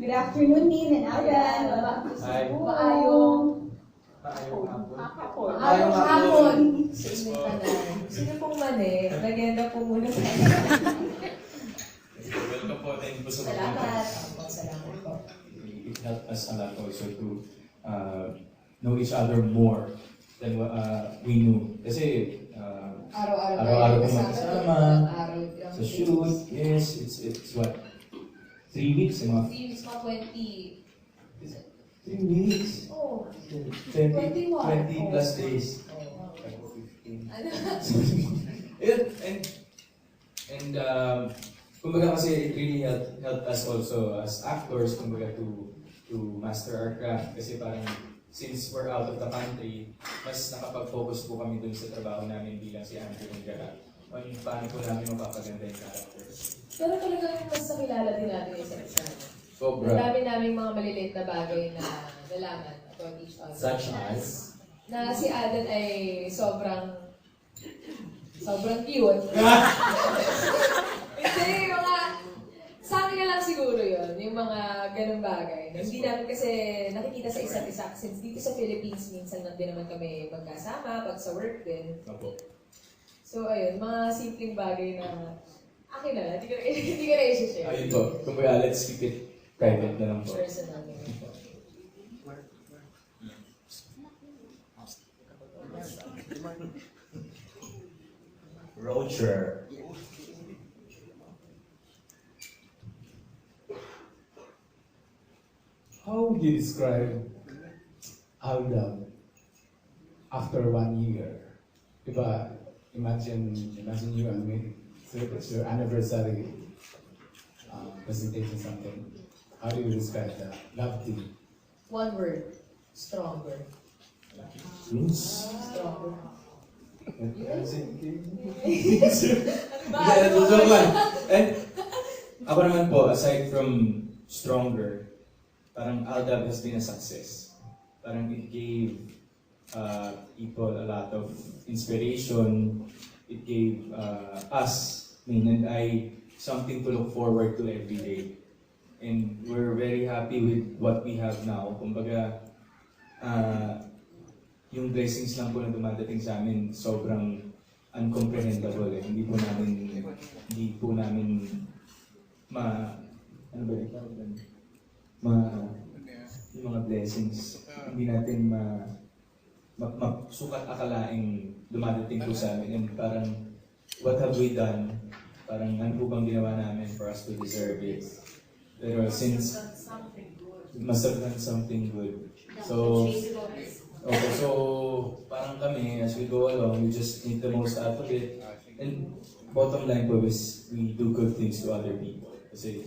Good afternoon, Min and Alan. Hi. Maayong hapon. Maayong hapon. Sino pong mani? Legenda po muna sa Welcome po. Thank you po sa Salamat. Salamat po. It helped us a lot also to know each other more than what we knew. Kasi Araw-araw po magkasama. Araw Sa shoot, yes, it's what? 3 weeks, mga 3 weeks, mga 20. 3 weeks. Oh. 20 plus days. Ano? and kumbaga kasi it really helped us also as actors, kumbaga to master our craft. Kasi parang since we're out of the country, mas nakapag-focus po kami dun sa trabaho namin bilang si Andrew and Gara. On paano po namin mapapaganda yung characters. Pero talagang mas nakilala din natin yung isa't isa. Sobra. Ang dami naming mga maliliit na bagay na nalaman about each other. Such as? Na si Adan ay sobrang cute. Hindi, mga sa akin na lang siguro yun, yung mga ganung bagay. Hindi namin kasi nakikita sa isa't isa. Since dito sa Philippines, minsan nandun naman kami magkasama, pag sa work din. Opo. So ayun, mga simpleng bagay na akin na lang, hindi ko na i-share. Ayun po. Kumbaga, let's keep it private na lang po. Personal. Roger. How would you describe Aldab after 1 year? Diba, imagine you and me, so it's your anniversary presentation something. How do you describe the love team? One word, stronger. Twins? Stronger. Yeah, joke lang. And ako naman po, aside from stronger, parang Aldab has been a success. Parang it gave people a lot of inspiration. It gave us, Min and I, something to look forward to every day. And we're very happy with what we have now. Kumbaga, yung blessings lang po na dumadating sa amin, sobrang uncomprehendable eh. Hindi po namin ano ba ito? Yung mga blessings, hindi natin masukat akalaing dumadating po sa amin. And parang, what have we done? Parang ano po bang ginawa namin for us to deserve it? Pero since, must have done something good. So, okay, so parang kami, as we go along, we just make the most out of it. And bottom line po is, we do good things to other people. Kasi,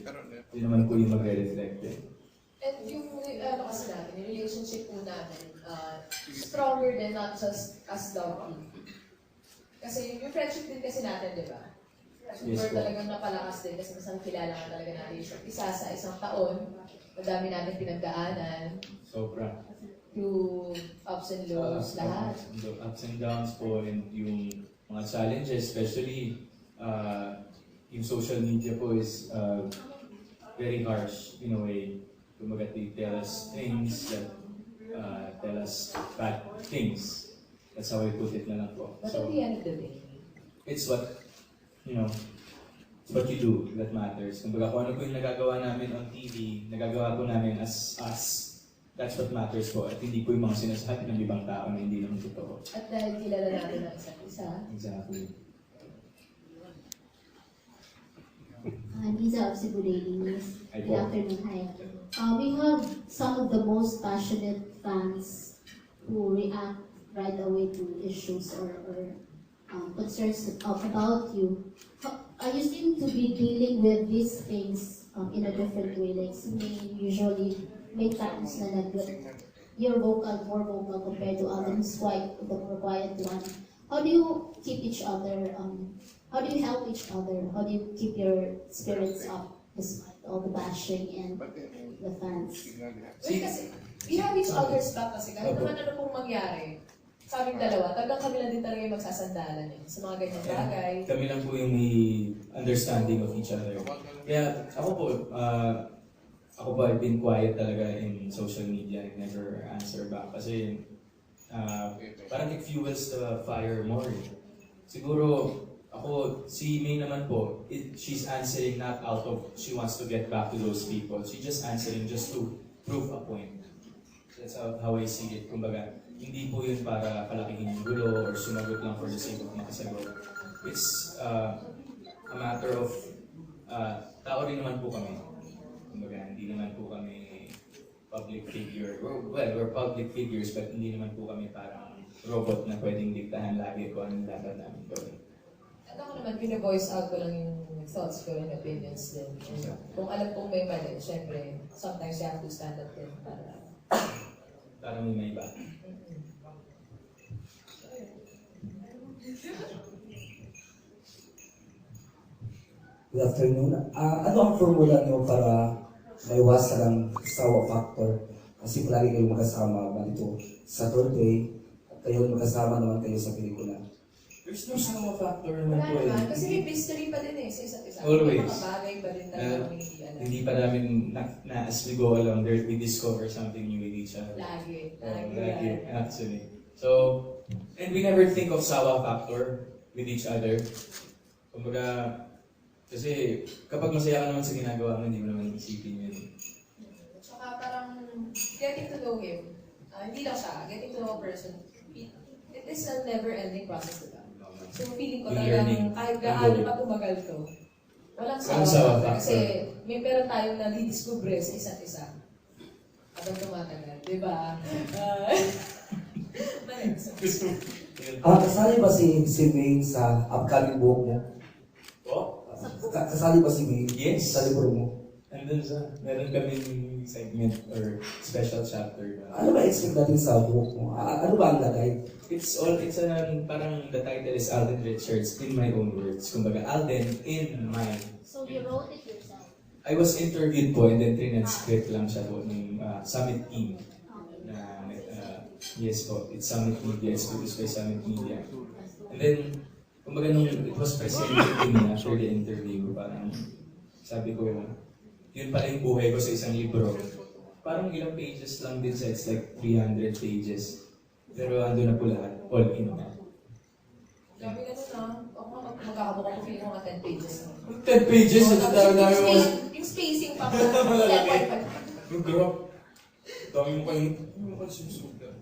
yun naman po yung magre-reflect eh. And yung kasi natin, yung relationship po namin, stronger than not just as love team. Kasi yung friendship din kasi natin, di ba? Yes, Super po. talagang napalakas din kasi mas kilala nga talaga natin yung isa sa isang taon. Madami natin pinagdaanan. Sobra. Through ups and lows, lahat. Ups and downs po, and yung mga challenges, especially yung social media po is very harsh in a way. Kumbaga, they tell us things that tell us bad things. That's how I put it na lang po. But So, at the end of the day, it's what, it's what you do that matters. Kumbaga, kung ano po yung nagagawa namin on TV, nagagawa po namin as us. That's what matters po. At hindi po yung mga sinasabi ng ibang tao na hindi naman totoo. at dahil kilala natin ang isa't isa, Exactly. Liza of Cebu Daily News. Hi Good po. afternoon. Hi. We have some of the most passionate fans who react right away to issues or concerns about you. You seem to be dealing with these things in a different way. Like, usually make times na you're more vocal compared to others, the more quiet one. How do you keep each other? How do you help each other? How do you keep your spirits up despite all the bashing and the fans? well, kasi we have each other's back kasi kahit naman ano pong mangyari, sa aming dalawa, talagang kami lang din talaga yung magsasandalan sa mga ganyang bagay. Kami lang po yung may understanding of each other. Kaya ako po, ako po, I've been quiet talaga in social media. I never answer back kasi parang it fuels the fire more. Siguro, ako, si May naman po, she's answering not out of, she wants to get back to those people. She's just answering just to prove a point. That's how I see it. Kumbaga, hindi po yun para palakihin yung gulo or sumagot lang for the sake of makasagot. It's a matter of, tao rin naman po kami. Kumbaga, hindi naman po kami public figure. Well, we're public figures, but hindi naman po kami parang robot na pwedeng diktahan lagi kung anong dapat namin gawin. At ako naman, pina-voice out ko lang yung thoughts ko and opinions din. Kung alam kong may mali, syempre, sometimes you have to stand up din para... Para may iba. Good afternoon. Ano ang formula niyo para maiwasan ang sawa factor? Kasi palagi kayong magkasama dito sa Saturday at kayo magkasama naman kayo sa pelikula. There's no sawa factor naman Wala po eh. naman, kasi may mystery pa din eh sa isa't isa. Always. May mga bagay pa din talaga kami hindi alam. Hindi pa namin as we go along there, we discover something new with each other. Lagi. Lagi, yan. actually. So, and we never think of sawa factor with each other. Kumbaga, kasi kapag masaya ka naman sa ginagawa mo, hindi mo naman isipin yun. Tsaka parang getting to know him. Hindi lang siya, getting to know a person. It is a never-ending process, diba? So feeling ko Learning. talagang kahit gaano pa tumagal to, walang sawa. factor. Kasi may meron tayong nadidiscover sa isa't isa. Habang tumatagal, diba? Kasali ba si May sa upcoming book mo? Oh? Kasali ba si May Yes. sa libro mo? Andun meron kaming segment or special chapter. Ano ba expect natin sa book mo? Ano ba ang lagay? Parang the title is Alden Richards in my own words. Kumbaga, Alden in mine. So you wrote it yourself? I was interviewed po and then transcript lang siya po ng Summit Team. Yes po, it's Summit Media, it's produced by Summit Media. And then, kumbaga nung it was presented to me after the interview, parang sabi ko, yun pala yung buhay ko sa isang libro. Parang ilang pages lang din siya, it's like 300 pages. Pero ando na po lahat, all in all. Grabe ganun na. Ako magkakabuka ko feeling ko mga 10 pages na. 10 pages? Oh, Ito tapos tawag namin mo. yung spacing pa ko. Malaki. Yung graph. Dami mo kayong sinusulat.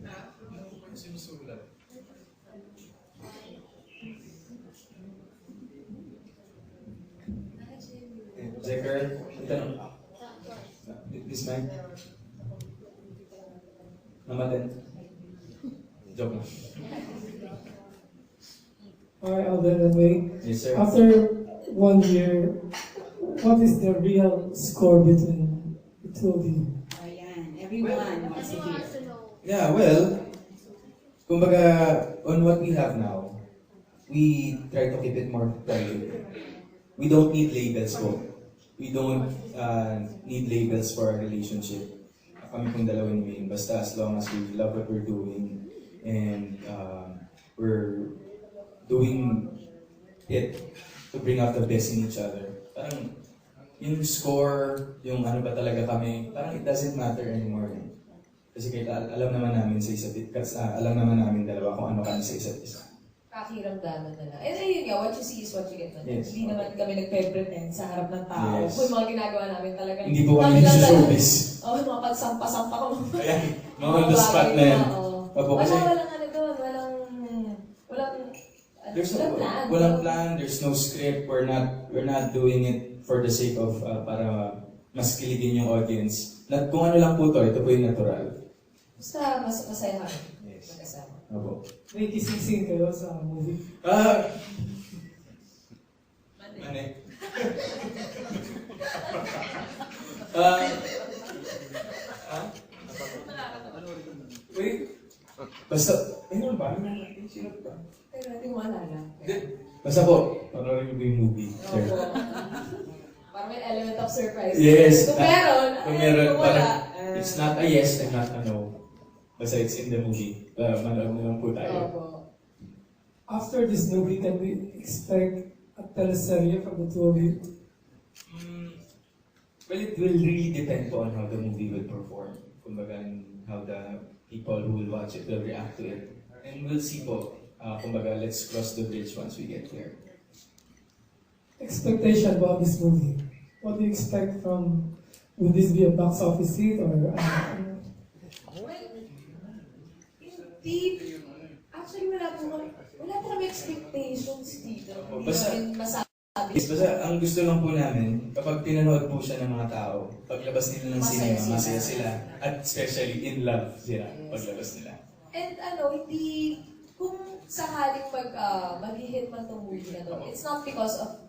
Zeker, itanong. This man? Namaten. Joke lang. Hi, Alden and May. Yes, sir. After 1 year, what is the real score between the two of you? Ayan, everyone wants to hear. Yeah, well, kumbaga, on what we have now, we try to keep it more private. We don't need labels po. We don't need labels for our relationship. Kami pong dalawa ni Wayne, basta as long as we love what we're doing and we're doing it to bring out the best in each other. Parang yung score, yung ano ba talaga kami, parang it doesn't matter anymore. Kasi kahit alam naman namin sa isa't isa, alam naman namin dalawa kung ano kami sa isa't isa. Kakiramdaman na lang. And ayun nga, what you see is what you get na. Yes. Hindi naman kami nagpe-pretend sa harap ng tao. Yes. Kung mga ginagawa namin talaga. Hindi po kami sa showbiz. Oo, mga pagsampa-sampa ko. Ayan, mga on the spot na yan. Opo, kasi Walang ano doon, walang plan, there's no script, we're not doing it for the sake of para mas kiligin yung audience. Kung ano lang po to, ito po yung natural. Basta masaya kami. Yes. Magkasama. Opo. May kissing kayo sa movie. Mane. Wait. Basta, ano ba? Sino ba? Tayo natin maalala. Basta po, panoorin mo yung movie. Sir. Opo. Parang may element of surprise. Yes. Kung meron, Kung meron, kung wala, parang it's not a yes and not a no. Basta it's in the movie. Manood na lang po tayo. Opo. After this movie, can we expect a teleserye from the two of you? Well, it will really depend po on how the movie will perform. Kumbaga, and how the people who will watch it will react to it. And we'll see po. Kumbaga, let's cross the bridge once we get there. Expectation about this movie. What do you expect from? Will this be a box office hit or? Well, hindi. Actually, wala po kami expectations dito. Hindi Basta- namin masabi. Yes, basta ang gusto lang po namin, kapag pinanood po siya ng mga tao, paglabas nila ng Masaya cinema, sila. masaya sila. At especially in love sila, paglabas nila. And hindi, kung sakaling mag-hit man tong movie na to, it's not because of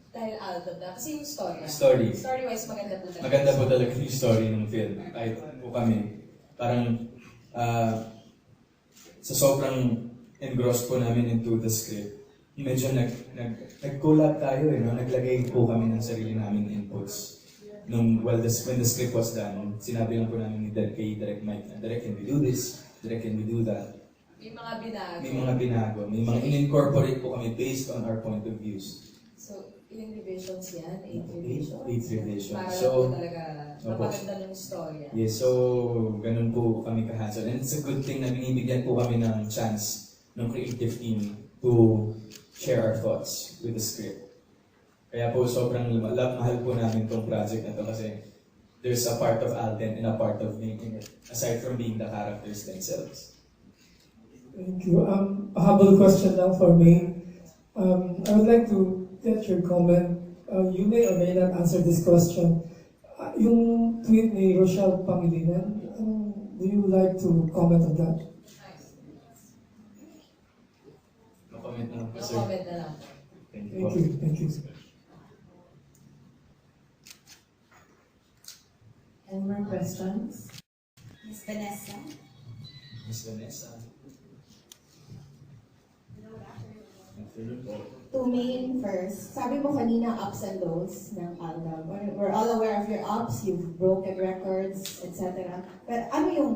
dahil album na, kasi yung story. Story. Story-wise, maganda po talaga. Maganda po talaga yung story ng film. Kahit po kami, parang sa sobrang engrossed po namin into the script, medyo nag-collab tayo no? Naglagay po kami ng sarili naming inputs. When the script was done, sinabi lang po namin ni Direct Mike na, Direct, can we do this? Direct, can we do that? May mga binago. May mga binago. May mga in-incorporate po kami based on our point of views. So, ilang revisions yan? 8 revisions? 8 revisions. Para So, po talaga mapaganda ng storya. yes, so ganun po kami kahansel. And it's a good thing na binibigyan po kami ng chance ng creative team to share our thoughts with the script. Kaya po sobrang mahal po namin tong project na to kasi there's a part of Alden and a part of making it, aside from being the characters themselves. Thank you. A humble question now for me. I would like to get your comment. You may or may not answer this question. Yung tweet ni Rochelle Pangilinan, do you like to comment on that? No comment na po, No sir. comment na lang. Thank you. Thank you. Thank you. Any more questions? Miss Vanessa? Miss Vanessa. Afternoon po. To main first, sabi mo kanina ups and lows ng album. We're all aware of your ups, you've broken records, etc. Pero ano yung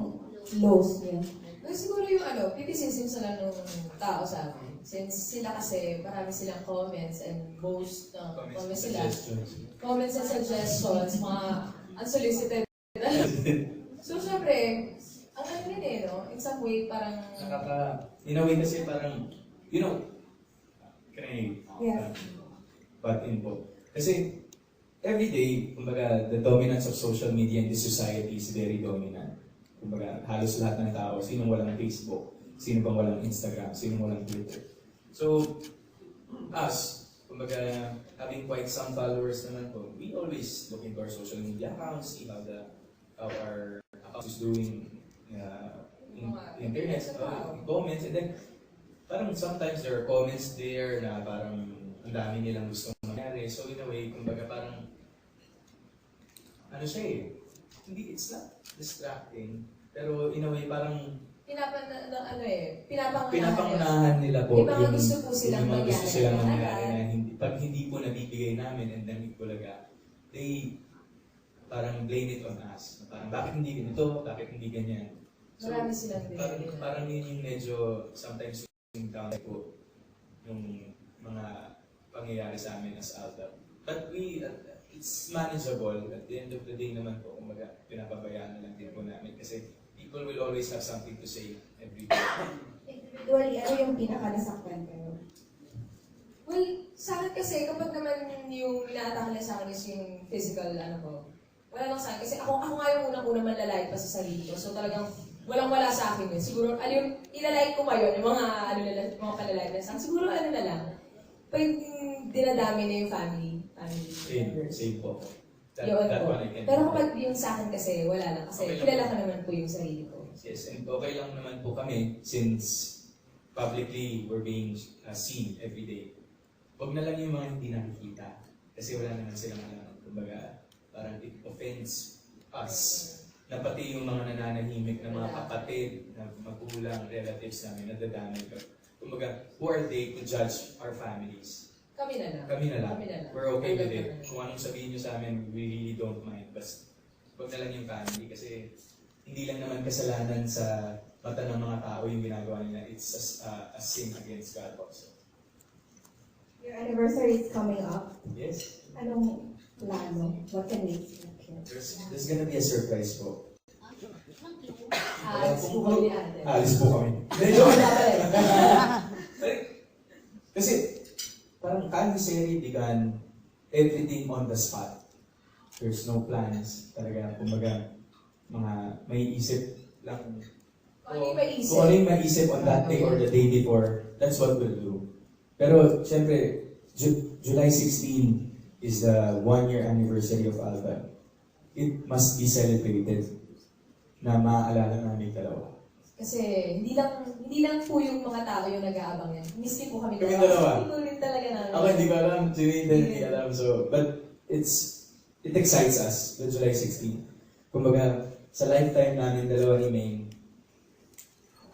lows niyo? Siguro yung criticism sa lang ng tao sa amin. Since sila kasi, marami silang comments and most comments sila. Comments and suggestions, mga unsolicited. So, syempre, ang ano rin no? In some way, parang... In a way kasi parang, can I Yes. butt in po? Kasi every day, kumbaga, the dominance of social media in this society is very dominant. Kumbaga, halos lahat ng tao, sinong walang Facebook, sino bang walang Instagram, sinong walang Twitter. So, us, kumbaga, having quite some followers naman po, we always look into our social media accounts, see how our account is doing internet, comments, and then parang sometimes there are comments there na parang ang dami nilang gustong mangyari. So in a way, kumbaga parang it's not distracting, pero in a way parang pinapangunahan nila po May mga gusto po silang yung mga gusto mangyari. silang mangyari na pag hindi po nabibigay namin and then talaga, they parang blame it on us. Parang bakit hindi ganito, bakit hindi ganyan. So, Marami silang parang yun yung medyo sometimes yung down po yung mga pangyayari sa amin as Alda. But it's manageable. At the end of the day naman po, kumbaga, pinapabayaan na lang din po namin kasi people will always have something to say every day. Individually, ano yung pinaka-nasaktan kayo? Well, sa akin kasi, kapag naman yung inaatake nila sa akin is yung physical, wala lang sa akin. Kasi ako nga yung unang-unang manlalait pa sa sarili ko. So talagang walang-wala sa akin yun. Siguro, yung ilalait ko pa yun, yung mga, mga palalait na sa akin. Siguro, na lang. Pag dinadami na yung family members. Same po. Yun That po. one I can. Pero kapag yung sa akin kasi, wala lang. Kasi Okay lang. kilala ko naman po yung sarili ko. Yes, and okay lang naman po kami since publicly we're being seen every day. Huwag na lang yung mga hindi nakikita. Kasi wala naman silang alam. Kumbaga, parang it offends us. Na pati yung mga nananahimik na mga kapatid, na magulang, relatives namin, nadadamay ka. Kumbaga, who are they to judge our families? Kami na lang. Kami na lang. We're okay with it. Kami. Kung anong sabihin nyo sa amin, we really don't mind. Basta, huwag na lang yung family kasi hindi lang naman kasalanan sa mata ng mga tao yung ginagawa nila. It's a sin against God also. Your anniversary is coming up. Yes. Anong plano? What can we expect here? There's gonna be a surprise po. Alis po kami ni Ate. Alis po kami. Medyo kasi, parang Kaliseri began everything on the spot. There's no plans. Talaga, kumbaga, mga may isip lang. Kung ano yung maisip. Kung ano yung maisip on that day or the day before, that's what we'll do. Pero, syempre, July 16 is the 1-year anniversary of Alba. It must be celebrated na maaalala namin dalawa. Kasi hindi lang po yung mga tao yung nag-aabang yan. Miss din po kami Kami dalawa. Hindi ko rin talaga namin. Ako hindi ko alam, Jimmy hindi alam. So, but it excites us, the July 16. Kumbaga, sa lifetime namin dalawa ni Maine,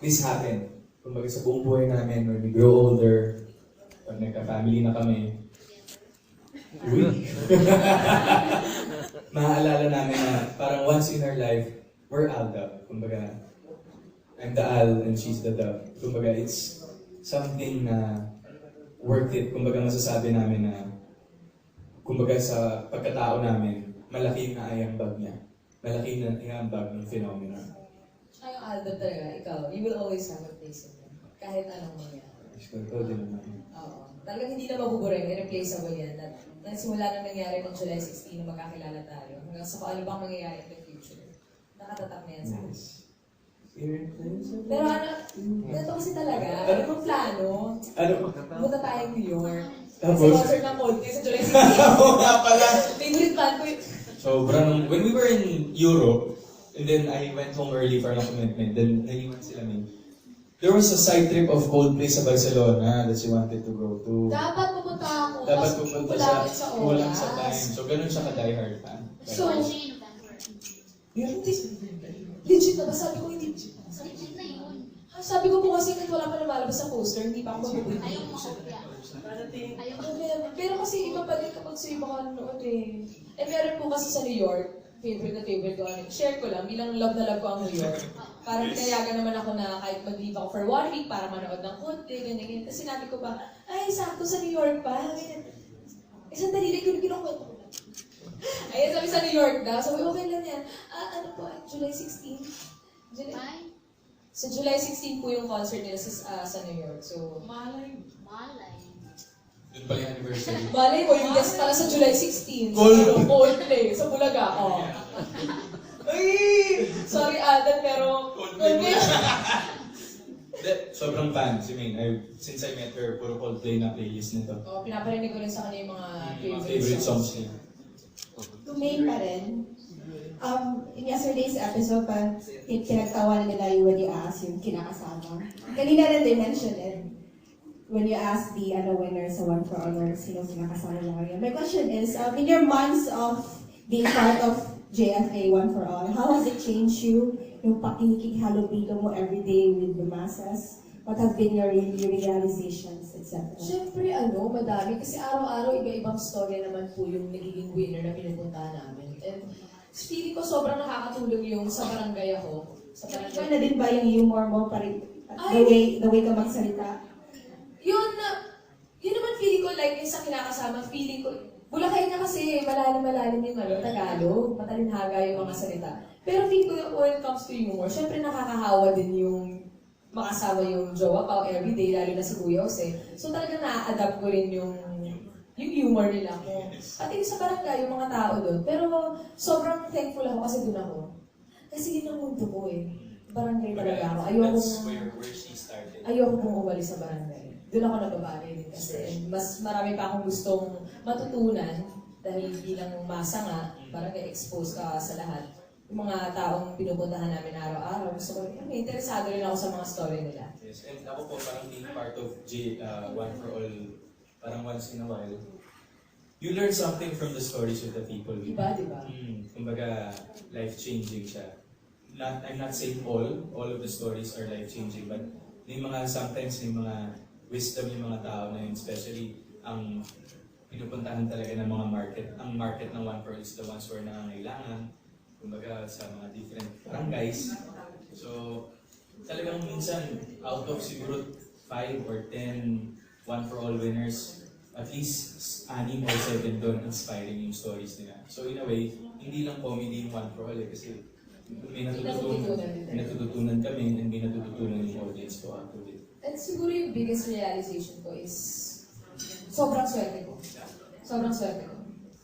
this happened. Kumbaga sa buong buhay namin, when we grow older, pag nagka-family na kami, maaalala namin na parang once in our life, we're Alda. Kumbaga, I'm the Al and she's the Dove. Kumbaga, it's something na worth it. Kumbaga, masasabi namin na kumbaga sa pagkatao namin, malaki na ayambag niya. Malaki na ayambag ng phenomena. Tsaka yung album talaga, ikaw, you will always have a place in it. Kahit anong mangyari. Ito din naman. Oo. Talagang hindi na mabuburing, irreplaceable yan. Nagsimula nang nangyari ng July 16 na magkakilala tayo. Hanggang sa kung ano bang mangyayari in the future. Nakatatak na yan sa akin. Pero ganito kasi talaga, ano bang plano? Ano? Pumunta tayong New York. Kasi Tapos? concert ng Coldplay sa July 16. Oo nga pala. Favorite band ko yun. Sobrang, when we were in Europe, and then I went home early for a commitment, then naiwan sila min. There was a side trip of Coldplay sa Barcelona that she wanted to go to. Dapat pupunta ako. Dapat Tapos pupunta kulang siya, sa kulang oras. sa time. So, ganun siya ka-diehard fan. So, legit na ba? Sabi ko hindi. Sabi ko po kasi kahit wala pa lumalabas sa poster, hindi pa ako mabubuhay. Pero kasi iba pa din kapag sa iba ka nanood eh. Eh meron po kasi sa New York, favorite ko. Share ko lang, bilang love na love ko ang New York. Parang pinayagan naman ako na kahit mag-leave ako for 1 week para manood ng konti, ganyan. Kasi sinabi ko pa, ay, sakto sa New York pa. Eh, sandali lang, kinukwento ko lang. Ayun, sabi sa New York daw. Sabi, okay lang yan. Ano po, July 16? Sa July 16 po yung concert nila sa New York. So, Malay. Doon pala yung anniversary. malay mo, yung guest pala sa July 16. Coldplay. Sa Bulaga. Oh. Ay! Sorry, Adam, pero... Coldplay. Sobrang fan si Maine. Since I met her, puro Coldplay na playlist nito. Oh, pinaparinig ko rin sa kanya yung mga Mga favorite songs niya. To May pa rin, in yesterday's episode pa, pinagtawanan nila yung when you ask yung kinakasama. Kanina rin they mentioned it. When you ask the winner sa One for Honor, sino kinakasama mo ngayon. My question is, in your months of being part of JFA One for All, how has it changed you? Yung pakikihalubilo mo everyday with the masses? What have been your realizations, etc.? Siyempre, madami. Kasi araw-araw, iba-ibang story naman po yung nagiging winner na pinupuntahan namin. And feeling ko sobrang nakakatulong yung sa barangay ako. Sa Iba barangay. na din ba yung humor mo, the way ka magsalita? Yun naman feeling ko, like yung sa kinakasama, feeling ko, Bulakay na kasi, malalim-malalim yung Tagalog, matalinhaga yung mga salita. Pero feeling ko when it comes to humor, syempre nakakahawa din yung makasama yung jowa pa everyday, lalo na si Kuya Jose. So talaga na-adapt ko rin yung humor nila ko. Pati sa barangay, yung mga tao doon. Pero sobrang thankful ako kasi doon ako. Kasi yun ang mundo ko eh. Barangay talaga ako. That's where she started. Ayoko pong umalis sa barangay. Doon ako nababagay din kasi. And mas marami pa akong gustong matutunan dahil bilang masa nga, barangay expose ka sa lahat. Yung mga taong pinupuntahan namin araw-araw, gusto ko, interesado rin ako sa mga story nila. Yes, and ako po parang being part of One for All, parang once in a while, you learn something from the stories of the people. Diba? Kumbaga, life-changing siya. I'm not saying all of the stories are life-changing, but sometimes may mga wisdom yung mga tao na yun, especially ang pinupuntahan talaga ng mga market. Ang market ng One for All is the ones who are nangangailangan, kumbaga sa mga different barangays. So, talagang minsan, out of siguro 5 or 10 One for All winners, at least 6 or 7 doon inspiring yung stories nila. So in a way, hindi lang comedy yung one for all kasi may natututunan kami and may natututunan yung audience to act with it. And siguro yung biggest realization ko is sobrang swerte ko. Sobrang swerte ko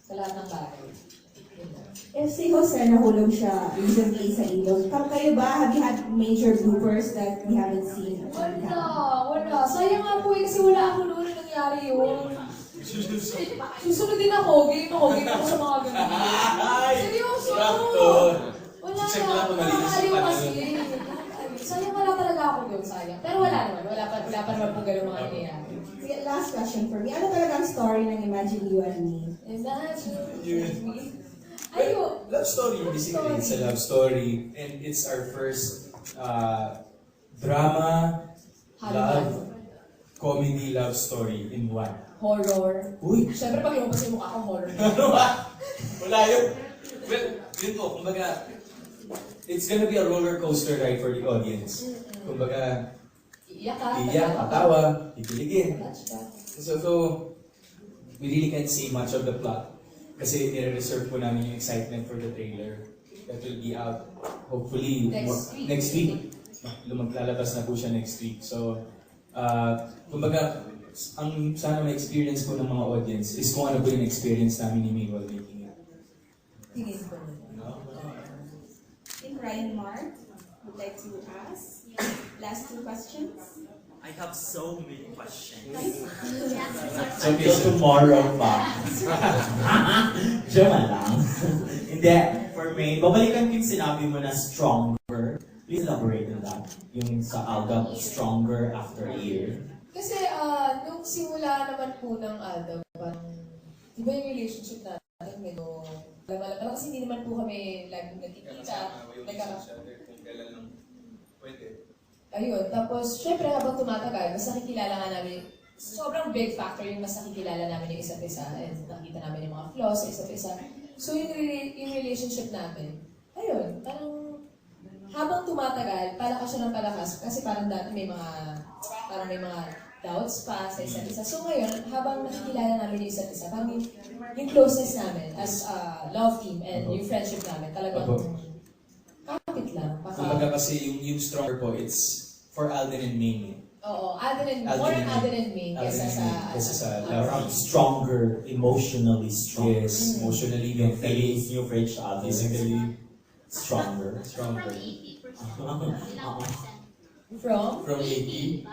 sa lahat ng bagay. If si Jose nahulog siya recently sa ilog, kayo ba, have you had major bloopers that we haven't seen? Wala. Sayang nga po kasi wala ako noon na nangyari yun. Susunod din ako, game ako sa mga ganun. Seryoso! Wala Check na, lang kung malinis nakakaliw yung kasi. Sayang wala talaga ako doon, sayang. Pero wala naman, wala pa naman po ganun mga nangyayari. Sige, last question for me. Ano talaga ang story ng Imagine You and Me? Imagine me. Ayo! Love story, basically. It's a love story. And it's our first drama, love, comedy love story in one. Horror. Uy! Siyempre pag lumabas yung mukha ko, horror. Ano ba? Wala yun. Well, yun po, kumbaga, it's gonna be a roller coaster ride for the audience. Kumbaga, Iyak ka. iyak, patawa, ikiligin. Flashback. So, we really can't say much of the plot. Kasi nire-reserve po namin yung excitement for the trailer. That will be out, hopefully, next week. Maglalabas na po siya next week. So, kumbaga, ang sana ma-experience po ng mga audience is kung ano po yung experience namin ni May while making it. Tingin ko. No? I think Ryan Mark would like to ask last 2 questions. I have so many questions. Until tomorrow pa. Diyan lang. Hindi, for me, babalikan ko yung sinabi mo na stronger. Please elaborate on that. Yung sa album, stronger after a year. Kasi nung simula naman po ng album, parang, di ba yung relationship natin medyo alam kasi hindi naman po kami laging nagkikita. Kailan lang pwede. Ayun, tapos syempre habang tumatagal, mas nakikilala nga namin, sobrang big factor yung mas nakikilala namin yung isa't isa and nakita namin yung mga flaws sa isa't isa. So yung relationship namin, ayun, parang habang tumatagal, palakas siya ng palakas kasi parang dati may mga doubts pa sa isa't isa. So ngayon, habang nakikilala namin yung isa't isa, parang yung closeness namin as a love team and yung friendship namin, talagang kapit lang. Kumbaga kasi yung stronger po, it's for Alden and May. Oo, more on Alden and May kesa sa Parang stronger, emotionally stronger. Yes, emotionally, Yung mentally, feelings nyo for each other. physically Stronger. stronger. From 80.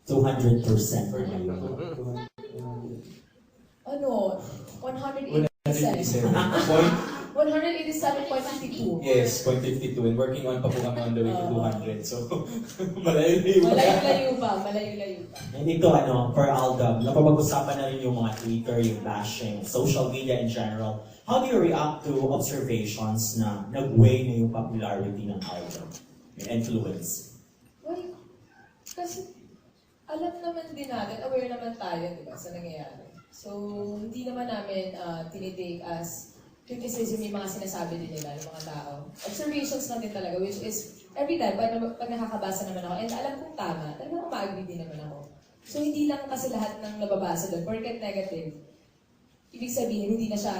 200% For naman. ano, 187. 187.52. Yes, 0.52. And working on pa po kami on the way to 200. So, malayo-layo. Malayo-layo pa. And ito, for Aldab, napapag-usapan na rin yung mga Twitter, yung bashing, social media in general. How do you react to observations na nag-weigh na yung popularity ng album? Yung influence? Well, kasi alam naman din natin, aware naman tayo, di ba, sa nangyayari. So, hindi naman namin tinitake as criticism yung mga sinasabi din nila ng mga tao. Observations lang din talaga, which is, every time, pag nakakabasa naman ako, and alam kong tama, talagang ma-agree din naman ako. So, hindi lang kasi lahat ng nababasa doon, porket negative, ibig sabihin mali na siya.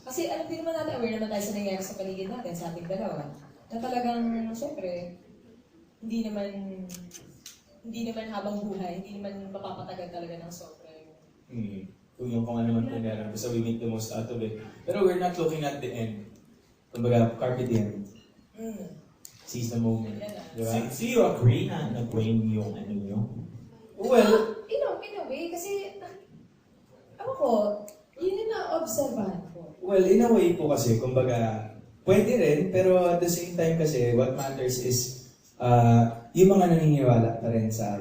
Kasi alam din naman natin, aware naman tayo sa nangyayari sa paligid natin, sa ating dalawa. Na talagang, syempre, hindi naman habang buhay, hindi naman mapapatagal talaga ng sobra. Kung ano man po meron. Basta we make the most out of it. Pero we're not looking at the end. Kumbaga, carpe diem. Seize the moment. Di ba? So you agree na nag-weigh yung nyo? Well, In a way, kasi, ako ko, yun yung na-observahan ko. well, in a way po kasi, kumbaga, pwede rin, pero at the same time kasi, what matters is, yung mga naniniwala pa rin sa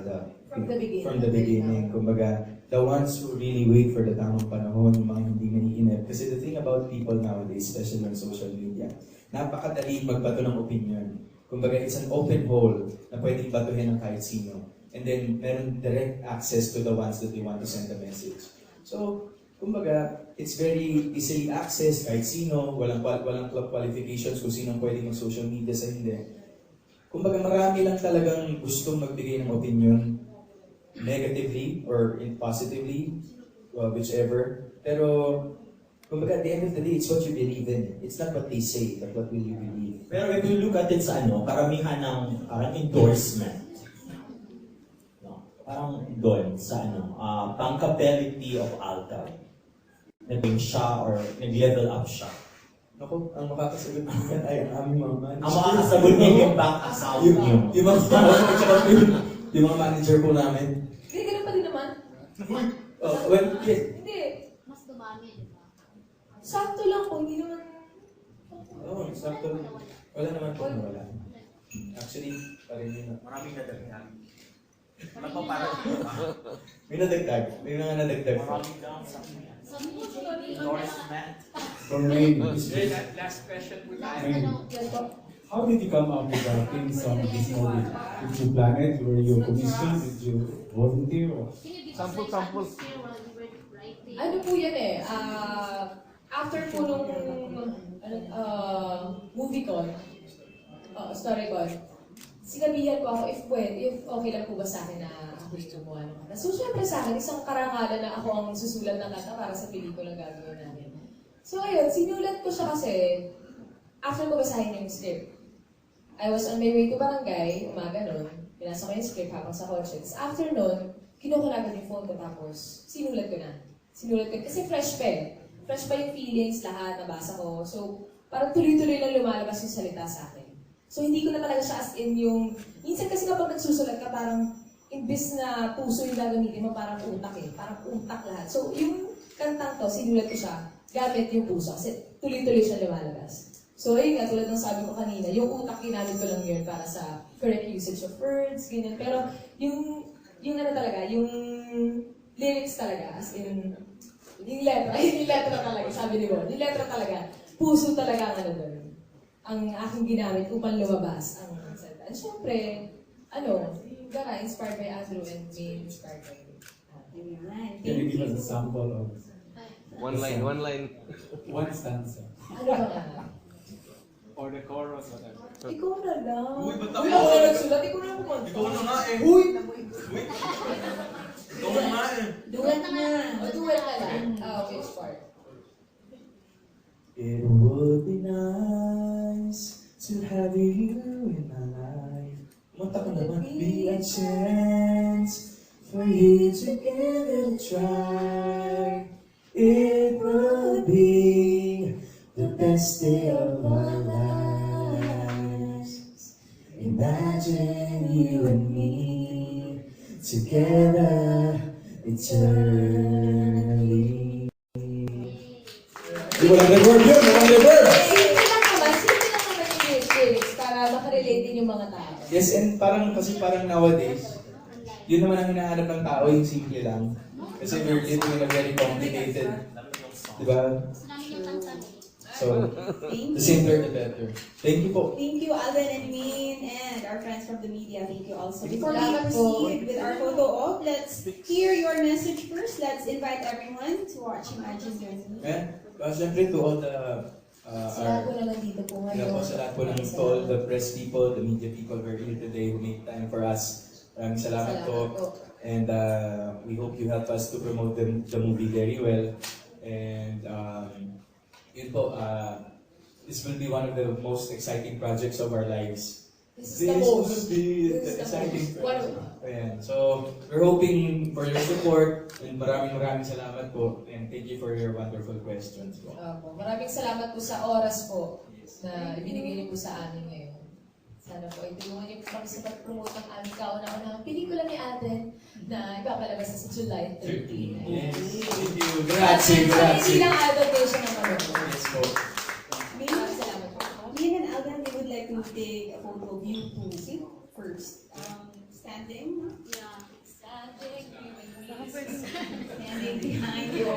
From the beginning. From the beginning. Kumbaga, the ones who really wait for the tamang panahon, yung mga hindi naiinip. Kasi the thing about people nowadays, especially on social media, napakadali magbato ng opinion. Kumbaga, it's an open hole na pwedeng batuhin ng kahit sino. And then, meron direct access to the ones that they want to send a message. So, kumbaga, it's very easily accessed kahit sino, walang qualifications kung sino pwedeng mag-social media sa hindi. kumbaga marami lang talagang gustong magbigay ng opinion, negatively or positively, whichever. Pero, kumbaga at the end of the day, it's what you believe in. It's not what they say, but what will you believe. Pero if you look at it sa karamihan ng parang endorsement, no? Parang doon sa bankability of Aldab. Naging siya or nag-level up siya. Ako, ang makakasagot niyan ay ang aming mga manager. Ang makakasagot niya yung bank account niyo. Yung mga manager po namin. Hindi, ganun pa din naman. Well, yes. Hindi. Mas dumami, di ba? Sakto lang po, hindi naman... Oo, sakto. Wala naman po wala. Actually, parin yun. Maraming nadagdag. May nadagdag. May mga nadagdag. Maraming down sa Endorsement. For me, Last question po tayo. Yan po. how did you come up with the theme song this movie? Did you plan it? Were you commissioned? Did you volunteer? Or? Can you give us like atmosphere while you were writing? Ano po yan eh, after po nung movie ko, story ko, sinabihan ko ako if okay lang po ba sa akin na ako yung gumawa ng kanta. So syempre sa akin, isang karangalan na ako ang susulat ng kanta para sa pelikulang gagawin namin. So ayun, sinulat ko siya kasi after ko basahin yung script. I was on my way to barangay, umaga nun, pinasa ko yung script habang sa kotse. Tapos after nun, kinuha ko na agad yung phone ko tapos sinulat ko na. Kasi fresh pa eh. Fresh pa yung feelings, lahat, nabasa ko. So, parang tuloy-tuloy lang lumalabas yung salita sa akin. So, hindi ko na talaga siya as in yung... Minsan kasi kapag nagsusulat ka, parang imbis na puso yung gagamitin mo, parang utak eh. Parang utak lahat. So, yung kantang to, sinulat ko siya, gamit yung puso. Kasi tuloy-tuloy siya lumalabas. So, ayun nga, tulad ng sabi ko kanina, yung utak ginamit ko lang yun para sa correct usage of words, ganyan. Pero, yung ano talaga, yung lyrics talaga, as in, yung letra talaga, sabi ni Bon, yung letra talaga, puso talaga ang ano doon. Ang aking ginamit upang lumabas ang salita. And syempre, inspired by Andrew and me, inspired by me. Can you give us a sample of One line. one stanza? Ano ba nga? Or the chorus, whatever. Ikaw na lang. Uy, ba't Uy, ako? ako na nagsulat, ikaw na kumanta. Ikaw na nga eh. Uy! Ikaw na nga eh. Duet na. Duet na lang. Which part? It would be nice to have you in my life. Kumanta ko naman. Be a chance for you to give it a try. It will be the best day of our lives. Imagine you and me together eternally. Walang reverb yun! Walang reverb! Simple lang naman yung lyrics para makarelate din yung mga tao. Yes, and parang nowadays, yun naman ang hinahanap ng tao, yung simple lang. Kasi we're living in a very complicated, di ba? So, the simpler the better. Thank you po. Thank you, Alvin and Min, and our friends from the media. Thank you also. Before we Salamat proceed with our photo op, let's hear your message first. Let's invite everyone to watch Imagine Journey. Siyempre to all the, Sa lahat po naman dito po ngayon. sa lahat po ng to all the press people, the media people who are here today who make time for us. Maraming salamat po. And we hope you help us to promote the movie very well. And yun po, this will be one of the most exciting projects of our lives. This is the most. This is the exciting project. Ayan. So, we're hoping for your support and maraming salamat po and thank you for your wonderful questions po. Maraming salamat po sa oras po na ibinigay niyo po sa amin ngayon. Sana po ay tulungan niyo po kami sa pag-promote ng aming kauna-unahang pelikula ni Aden na ipapalabas na sa July 13. Yes. Thank you. Grazie. Hindi lang adaptation ng mga po. Yes po. Salamat po. Min and Alvin, they would like to take a photo of you two first. Standing. Yeah. Standing behind your